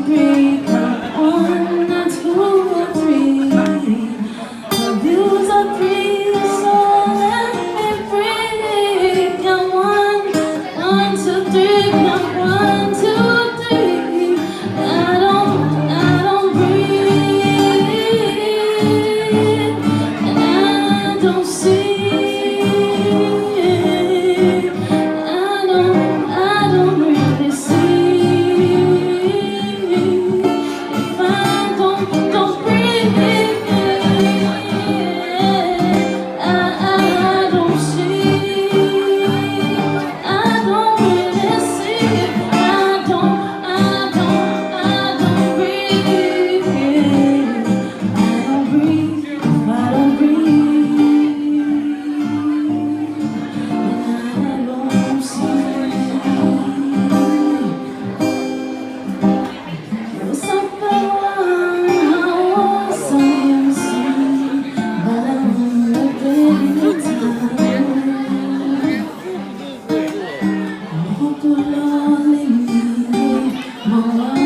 breathe, not one, not two or three. The views I breathe, so let me breathe. Count one, two, three. Count one, two, three. I don't breathe, and I don't see. I don't really see. If I don't breathe, I don't see. I don't really see. I don't breathe. I don't breathe. I don't breathe. I don't see. Was up around, so you see, but I'm looking at time. Hope you'll only need more.